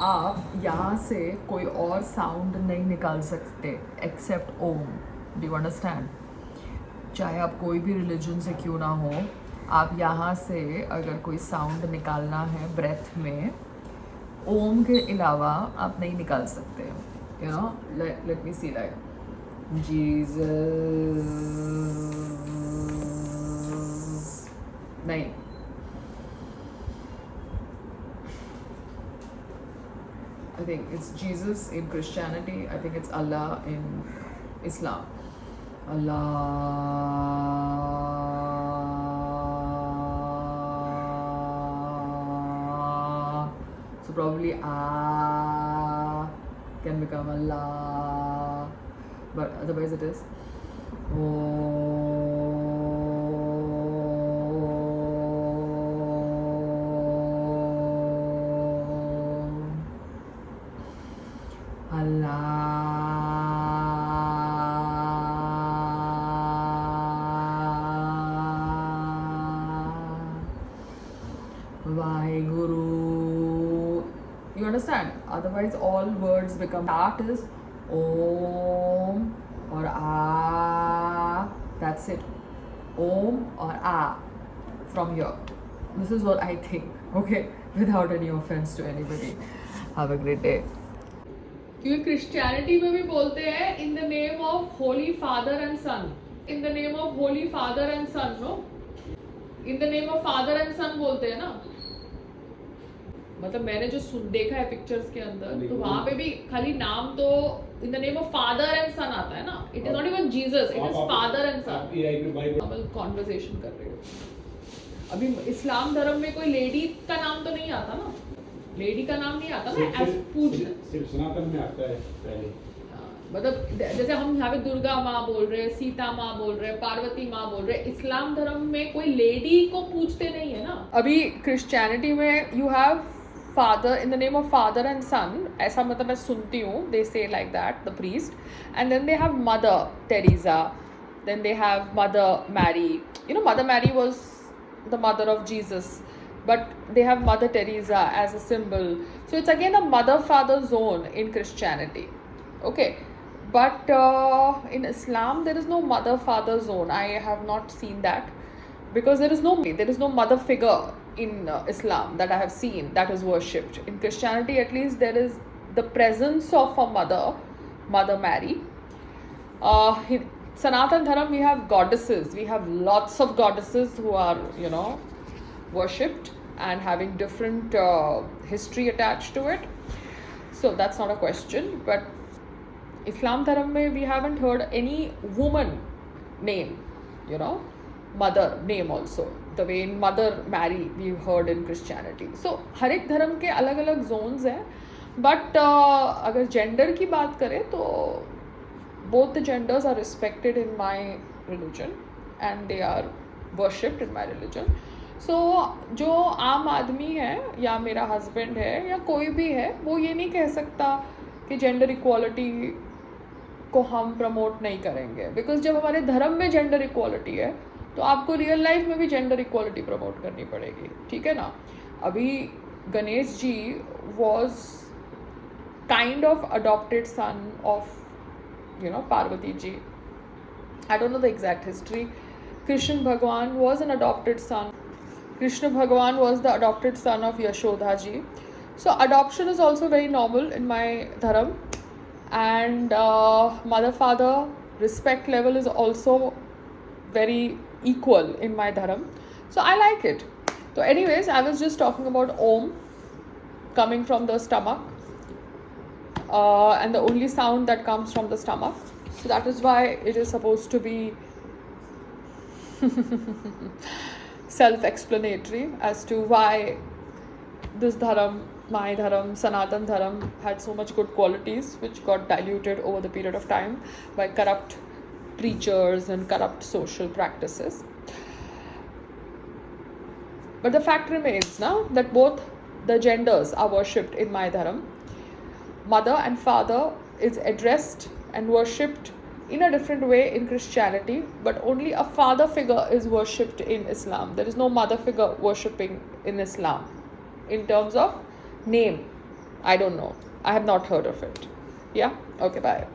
आप यहाँ से कोई और साउंड नहीं निकाल सकते except Om. Do you understand? चाहे आप कोई भी रिलीजन से क्यों ना हो, आप यहाँ से अगर कोई साउंड निकालना है ब्रेथ में, ओम के अलावा आप नहीं निकाल सकते. You know, let me see like Jesus, नहीं. I think it's Jesus in Christianity. I think it's Allah in Islam. Allah. So probably Ah can become Allah, but otherwise it is Vaheguru. You understand? Otherwise, all words become. Start is Om or Ah. That's it. Om or Ah from here. This is what I think. Okay, without any offense to anybody. Have a great day. क्योंकि Christianity में भी बोलते हैं in the name of holy father and son, in the name of holy father and son. No, in the name of father and son बोलते हैं ना. मतलब मैंने जो देखा है पिक्चर्स के अंदर, तो वहां पे भी खाली नाम तो in the name of father and son आता है ना. It is not even Jesus, it is father and son. Normal conversation कर रहे हो. अभी इस्लाम धर्म में कोई लेडी का नाम तो नहीं आता ना. लेडी का नाम नहीं आता ना. एज पूजना सिर्फ सनातन में आता है पहले. मतलब जैसे हम यहाँ पे दुर्गा माँ बोल रहे हैं, सीता माँ बोल रहे हैं, पार्वती माँ बोल रहे हैं. इस्लाम धर्म में कोई लेडी को पूछते नहीं है ना. अभी क्रिश्चियनिटी में you have father in the name of father and son. ऐसा मतलब मैं सुनती हूँ, they say like that, the priest. And then they have Mother Teresa, then they have Mother Mary. You know, Mother Mary was the mother of Jesus, but they have Mother Teresa as a symbol. So it's again a mother-father zone in Christianity. Okay, but in Islam there is no mother-father zone. I have not seen that, because there is no mother figure in Islam that I have seen that is worshipped. In Christianity at least there is the presence of a Mother Mary. In Sanatan Dharam we have goddesses. We have lots of goddesses who are, you know, worshipped and having different history attached to it. So that's not a question. But Islam Dharam mein we haven't heard any woman name, you know, mother name also, the way in Mother Mary we've heard in Christianity. So हर एक धर्म के अलग अलग zones हैं. But अगर gender की बात करें तो both the genders are respected in my religion and they are worshipped in my religion. So जो आम आदमी है या मेरा हस्बैंड है या कोई भी है, वो ये नहीं कह सकता कि जेंडर इक्वालिटी को हम प्रमोट नहीं करेंगे. बिकॉज जब हमारे धर्म में जेंडर इक्वालिटी है तो आपको रियल लाइफ में भी जेंडर इक्वालिटी प्रमोट करनी पड़ेगी. ठीक है ना. अभी Ganesh ji was kind of adopted son of, you know, Parvati ji. I don't know the exact history. Krishna Bhagwan was an adopted son. Krishna Bhagwan was the adopted son of Yashoda ji. So adoption is also very normal in my dharam. And mother father respect level is also very equal in my dharam. So I like it. So anyways, I was just talking about Om coming from the stomach. And the only sound that comes from the stomach. So that is why it is supposed to be self-explanatory as to why this dharam, my dharam, Sanatan dharam had so much good qualities which got diluted over the period of time by corrupt preachers and corrupt social practices. But the fact remains now that both the genders are worshipped in my dharam. Mother and father is addressed and worshipped in a different way in Christianity, but only a father figure is worshipped in Islam. There is no mother figure worshipping in Islam in terms of name. I don't know. I have not heard of it. Yeah? Okay, bye.